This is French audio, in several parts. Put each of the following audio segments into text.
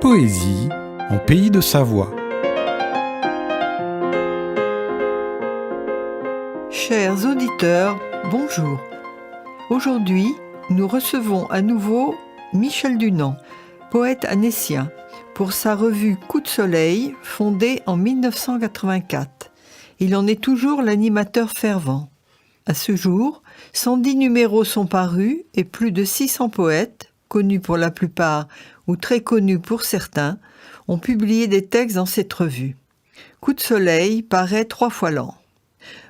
poésie en Pays de Savoie. Chers auditeurs, bonjour. Aujourd'hui, nous recevons à nouveau Michel Dunant, poète annécien, pour sa revue Coup de soleil, fondée en 1984. Il en est toujours l'animateur fervent. À ce jour, 110 numéros sont parus et plus de 600 poètes, connus pour la plupart ou très connus pour certains, ont publié des textes dans cette revue. Coup de soleil paraît 3 fois l'an.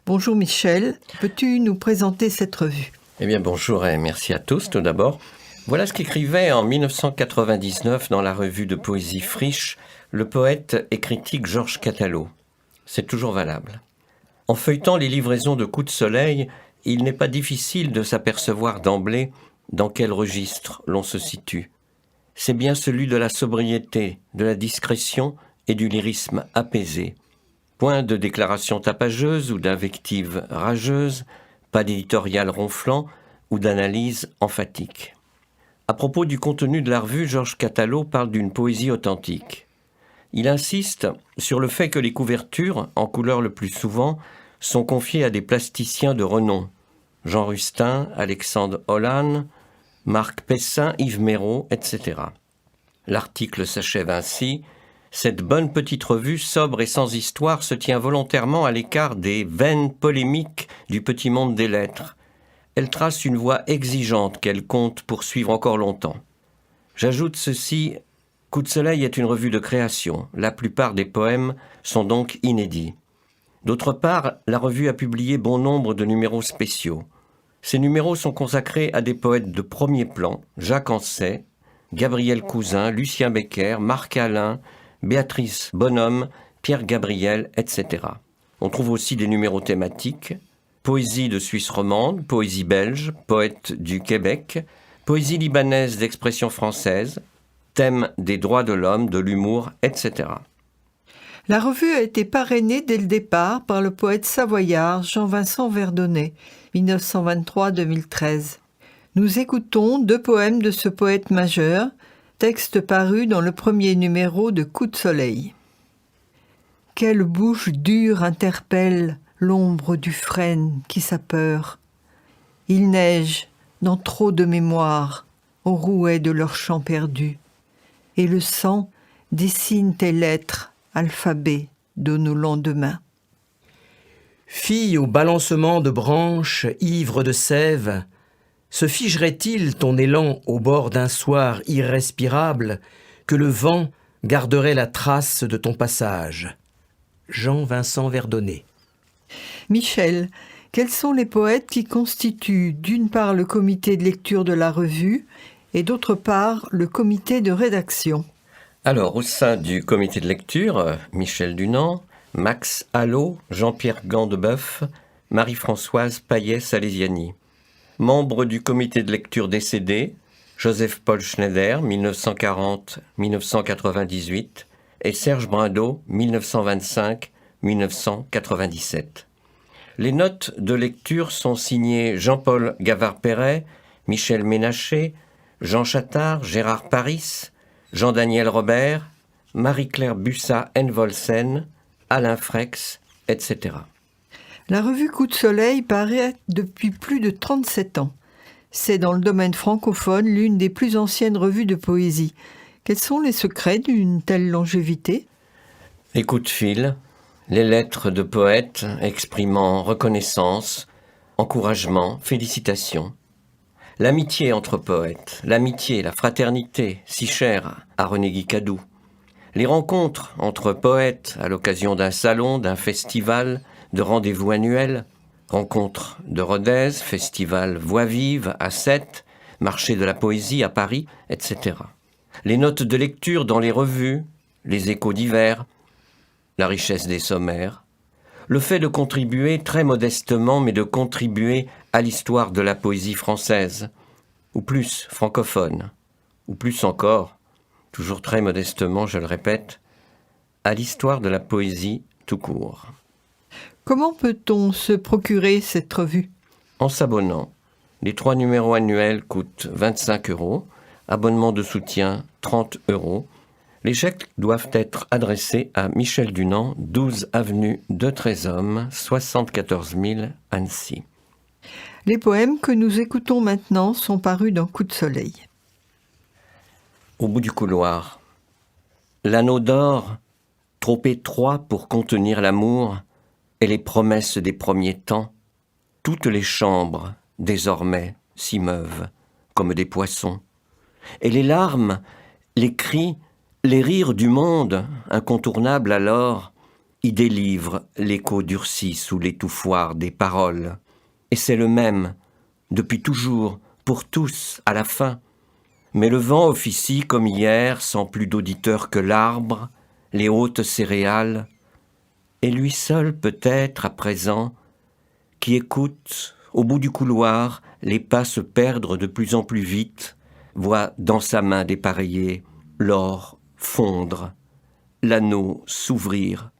Bonjour Michel, peux-tu nous présenter cette revue ? Eh bien bonjour et merci à tous tout d'abord. Voilà ce qu'écrivait en 1999 dans la revue de poésie Friche le poète et critique Georges Catallot. C'est toujours valable. En feuilletant les livraisons de Coup de soleil, il n'est pas difficile de s'apercevoir d'emblée dans quel registre l'on se situe. C'est bien celui de la sobriété, de la discrétion et du lyrisme apaisé. Point de déclaration tapageuse ou d'invective rageuse, pas d'éditorial ronflant ou d'analyse emphatique. À propos du contenu de la revue, Georges Catallot parle d'une poésie authentique. Il insiste sur le fait que les couvertures, en couleur le plus souvent, sont confiées à des plasticiens de renom. Jean Rustin, Alexandre Hollan, Marc Pessin, Yves Méraud, etc. L'article s'achève ainsi. Cette bonne petite revue, sobre et sans histoire, se tient volontairement à l'écart des vaines polémiques du petit monde des lettres. Elle trace une voie exigeante qu'elle compte poursuivre encore longtemps. J'ajoute ceci, Coup de soleil est une revue de création. La plupart des poèmes sont donc inédits. D'autre part, la revue a publié bon nombre de numéros spéciaux. Ces numéros sont consacrés à des poètes de premier plan, Jacques Ancet, Gabriel Cousin, Lucien Becker, Marc Alain, Béatrice Bonhomme, Pierre Gabriel, etc. On trouve aussi des numéros thématiques, poésie de Suisse romande, poésie belge, poète du Québec, poésie libanaise d'expression française, thème des droits de l'homme, de l'humour, etc. La revue a été parrainée dès le départ par le poète savoyard Jean-Vincent Verdonnet, 1923-2013. Nous écoutons 2 poèmes de ce poète majeur, texte paru dans le premier numéro de Coup de soleil. Quelle bouche dure interpelle l'ombre du frêne qui s'apeure. Il neige dans trop de mémoire au rouet de leur chant perdu, et le sang dessine tes lettres, alphabet de nos lendemains. Fille au balancement de branches, ivre de sève, se figerait-il ton élan au bord d'un soir irrespirable que le vent garderait la trace de ton passage? Jean-Vincent Verdonnet. Michel, quels sont les poètes qui constituent d'une part le comité de lecture de la revue et d'autre part le comité de rédaction? Alors, au sein du comité de lecture, Michel Dunant, Max Allot, Jean-Pierre Gandebeuf, Marie-Françoise Payet-Salésiani. Membre du comité de lecture décédé, Joseph-Paul Schneider, 1940-1998, et Serge Brindeau, 1925-1997. Les notes de lecture sont signées Jean-Paul Gavard-Perret, Michel Ménaché, Jean Chattard, Gérard Paris, Jean-Daniel Robert, Marie-Claire Bussat-Envolsen, Alain Frex, etc. La revue Coup de soleil paraît depuis plus de 37 ans. C'est dans le domaine francophone l'une des plus anciennes revues de poésie. Quels sont les secrets d'une telle longévité ? Les coups de fil, les lettres de poètes exprimant reconnaissance, encouragement, félicitations. L'amitié entre poètes, l'amitié, la fraternité, si chère à René Guicadou. Les rencontres entre poètes à l'occasion d'un salon, d'un festival, de rendez-vous annuels, rencontres de Rodez, festival Voix vive à Sète, marché de la poésie à Paris, etc. Les notes de lecture dans les revues, les échos divers, la richesse des sommaires, le fait de contribuer très modestement, mais de contribuer à l'histoire de la poésie française, ou plus francophone, ou plus encore, toujours très modestement, je le répète, à l'histoire de la poésie tout court. Comment peut-on se procurer cette revue ? En s'abonnant. Les 3 numéros annuels coûtent 25 €, abonnement de soutien 30 €. Les chèques doivent être adressés à Michel Dunant, 12 avenue de Tréshomme, 74 000 Annecy. Les poèmes que nous écoutons maintenant sont parus dans Coup de soleil. Au bout du couloir, l'anneau d'or, trop étroit pour contenir l'amour et les promesses des premiers temps, toutes les chambres, désormais, s'y meuvent, comme des poissons. Et les larmes, les cris, les rires du monde, incontournables alors, y délivrent l'écho durci sous l'étouffoir des paroles. Et c'est le même, depuis toujours, pour tous, à la fin. Mais le vent officie comme hier, sans plus d'auditeurs que l'arbre, les hautes céréales, et lui seul peut-être à présent, qui écoute, au bout du couloir, les pas se perdre de plus en plus vite, voit dans sa main dépareillée l'or fondre, l'anneau s'ouvrir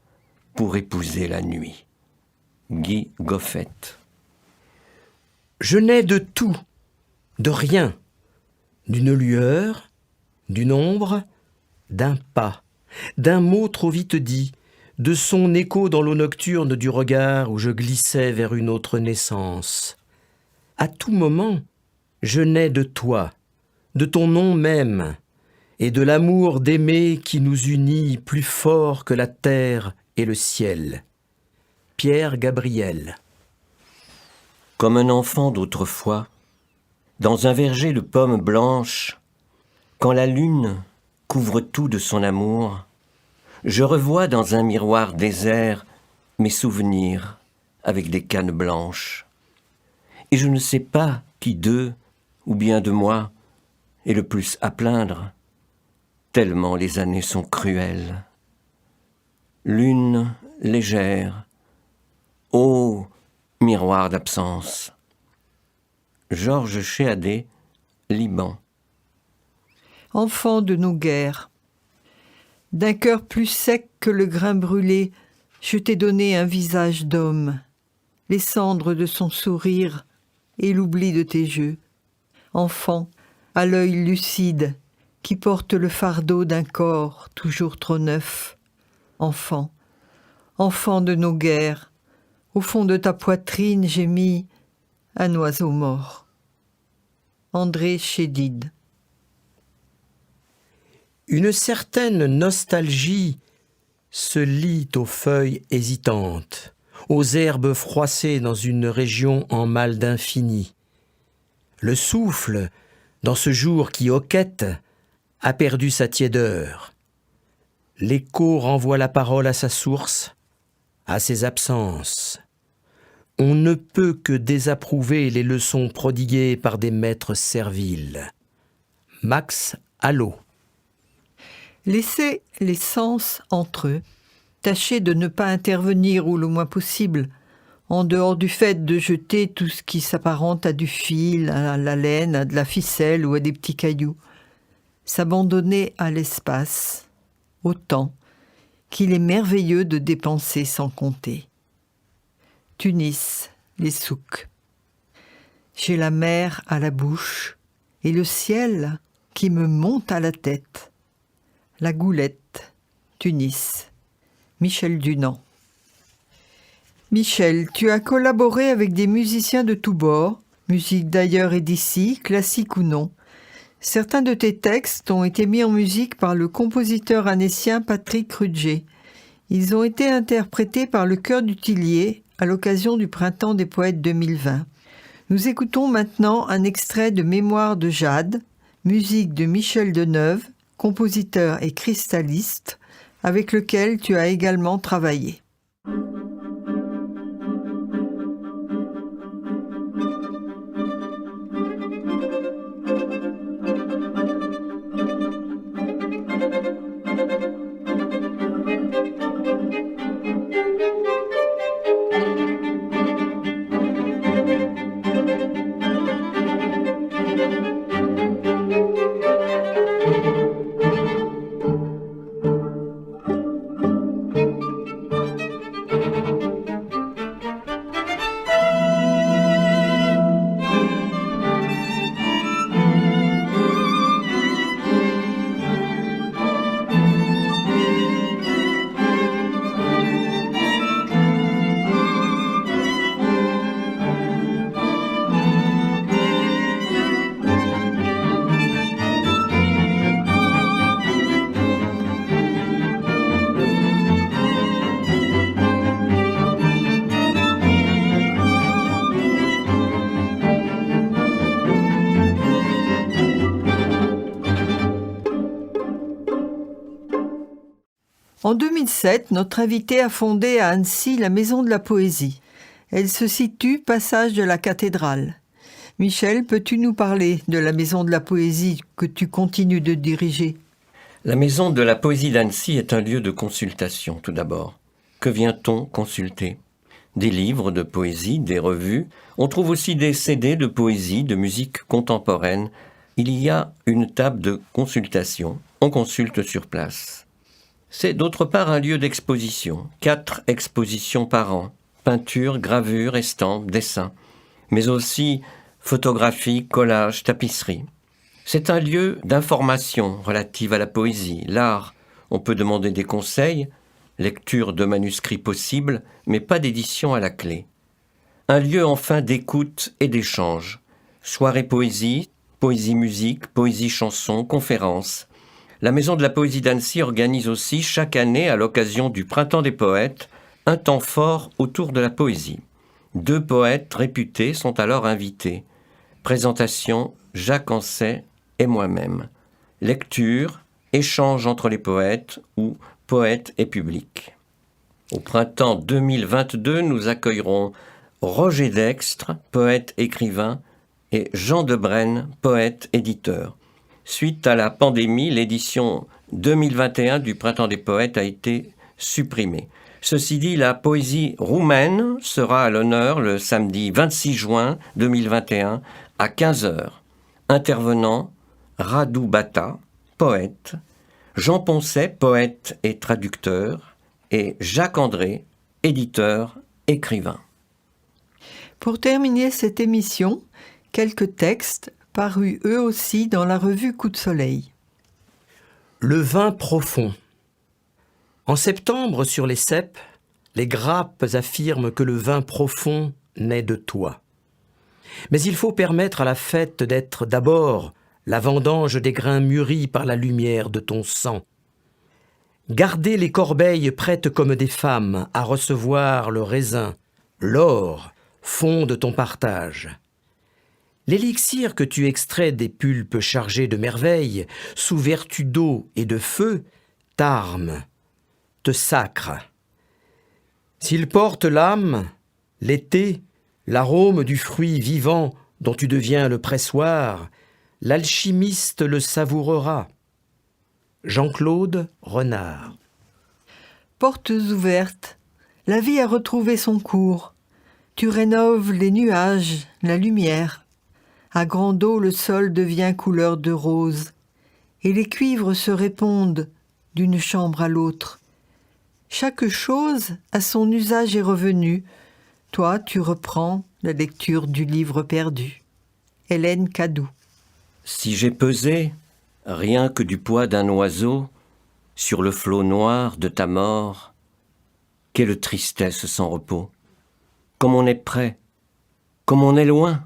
pour épouser la nuit. Guy Goffet. Je nais de tout, de rien, d'une lueur, d'une ombre, d'un pas, d'un mot trop vite dit, de son écho dans l'eau nocturne du regard où je glissais vers une autre naissance. À tout moment, je nais de toi, de ton nom même, et de l'amour d'aimer qui nous unit plus fort que la terre et le ciel. Pierre Gabriel. Comme un enfant d'autrefois, dans un verger de pommes blanches, quand la lune couvre tout de son amour, je revois dans un miroir désert mes souvenirs avec des cannes blanches. Et je ne sais pas qui d'eux, ou bien de moi, est le plus à plaindre, tellement les années sont cruelles. Lune légère, ô miroir d'absence. Georges Chéadé, Liban. Enfant de nos guerres, d'un cœur plus sec que le grain brûlé, je t'ai donné un visage d'homme, les cendres de son sourire et l'oubli de tes jeux. Enfant, à l'œil lucide, qui porte le fardeau d'un corps toujours trop neuf. Enfant, enfant de nos guerres, au fond de ta poitrine j'ai mis un oiseau mort. André Chédid. Une certaine nostalgie se lie aux feuilles hésitantes, aux herbes froissées dans une région en mal d'infini. Le souffle, dans ce jour qui hoquette, a perdu sa tiédeur. L'écho renvoie la parole à sa source, à ses absences. On ne peut que désapprouver les leçons prodiguées par des maîtres serviles. Max Allot. Laissez les sens entre eux. Tâchez de ne pas intervenir ou le moins possible, en dehors du fait de jeter tout ce qui s'apparente à du fil, à la laine, à de la ficelle ou à des petits cailloux. S'abandonner à l'espace, au temps, qu'il est merveilleux de dépenser sans compter. Tunis, les souks. J'ai la mer à la bouche et le ciel qui me monte à la tête. La goulette, Tunis. Michel Dunant. Michel, tu as collaboré avec des musiciens de tous bords, musique d'ailleurs et d'ici, classique ou non. Certains de tes textes ont été mis en musique par le compositeur annécien Patrick Rudger. Ils ont été interprétés par le Chœur du Tillier à l'occasion du Printemps des Poètes 2020. Nous écoutons maintenant un extrait de Mémoires de Jade, musique de Michel Deneuve, compositeur et cristalliste, avec lequel tu as également travaillé. En 2007, notre invité a fondé à Annecy la Maison de la Poésie. Elle se situe passage de la cathédrale. Michel, peux-tu nous parler de la Maison de la Poésie que tu continues de diriger ? La Maison de la Poésie d'Annecy est un lieu de consultation, tout d'abord. Que vient-on consulter ? Des livres de poésie, des revues. On trouve aussi des CD de poésie, de musique contemporaine. Il y a une table de consultation. On consulte sur place. C'est d'autre part un lieu d'exposition. 4 expositions par an. Peinture, gravure, estampes, dessins. Mais aussi photographie, collage, tapisserie. C'est un lieu d'information relative à la poésie, l'art. On peut demander des conseils, lecture de manuscrits possibles, mais pas d'édition à la clé. Un lieu enfin d'écoute et d'échange. Soirée poésie, poésie-musique, poésie-chanson, conférences. La Maison de la Poésie d'Annecy organise aussi chaque année, à l'occasion du Printemps des poètes, un temps fort autour de la poésie. 2 poètes réputés sont alors invités. Présentation, Jacques Ancet et moi-même. Lecture, échange entre les poètes ou poètes et public. Au printemps 2022, nous accueillerons Roger Dextre, poète-écrivain, et Jean Debrenne, poète-éditeur. Suite à la pandémie, l'édition 2021 du Printemps des poètes a été supprimée. Ceci dit, la poésie roumaine sera à l'honneur le samedi 26 juin 2021 à 15h. Intervenant, Radu Bata, poète, Jean Poncet, poète et traducteur, et Jacques André, éditeur, écrivain. Pour terminer cette émission, quelques textes parus eux aussi dans la revue Coup de Soleil. Le vin profond. En septembre, sur les ceps, les grappes affirment que le vin profond naît de toi. Mais il faut permettre à la fête d'être d'abord la vendange des grains mûris par la lumière de ton sang. Garder les corbeilles prêtes comme des femmes à recevoir le raisin, l'or, fond de ton partage. L'élixir que tu extrais des pulpes chargées de merveilles, sous vertu d'eau et de feu, t'arme, te sacre. S'il porte l'âme, l'été, l'arôme du fruit vivant dont tu deviens le pressoir, l'alchimiste le savourera. Jean-Claude Renard. Portes ouvertes, la vie a retrouvé son cours. Tu rénoves les nuages, la lumière. À grande eau, le sol devient couleur de rose, et les cuivres se répondent d'une chambre à l'autre. Chaque chose à son usage est revenue. Toi, tu reprends la lecture du livre perdu. Hélène Cadou. Si j'ai pesé, rien que du poids d'un oiseau, sur le flot noir de ta mort, quelle tristesse sans repos. Comme on est près, comme on est loin,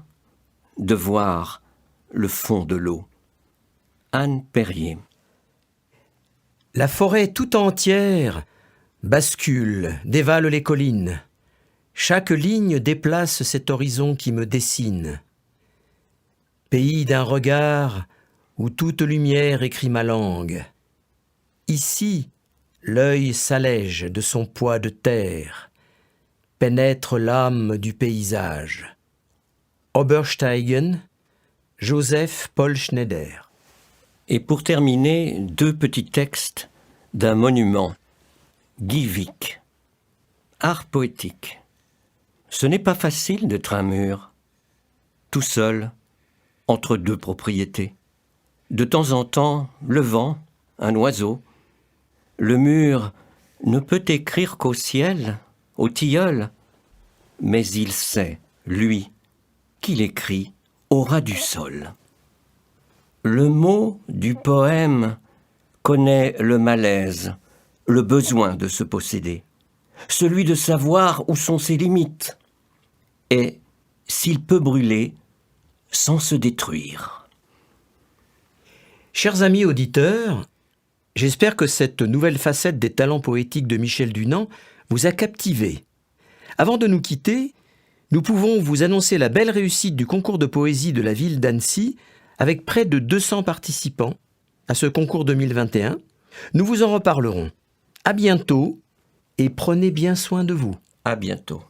de voir le fond de l'eau. Anne Perrier. La forêt tout entière bascule, dévale les collines. Chaque ligne déplace cet horizon qui me dessine. Pays d'un regard où toute lumière écrit ma langue. Ici, l'œil s'allège de son poids de terre, pénètre l'âme du paysage. Obersteigen, Joseph Paul Schneider. Et pour terminer, 2 petits textes d'un monument. Guy Vic. Art poétique. Ce n'est pas facile d'être un mur, tout seul, entre 2 propriétés. De temps en temps, le vent, un oiseau. Le mur ne peut écrire qu'au ciel, au tilleul, mais il sait, lui, qu'il écrit au ras du sol. Le mot du poème connaît le malaise, le besoin de se posséder, celui de savoir où sont ses limites, et s'il peut brûler sans se détruire. Chers amis auditeurs, j'espère que cette nouvelle facette des talents poétiques de Michel Dunant vous a captivé. Avant de nous quitter, nous pouvons vous annoncer la belle réussite du concours de poésie de la ville d'Annecy avec près de 200 participants à ce concours 2021. Nous vous en reparlerons. À bientôt et prenez bien soin de vous. À bientôt.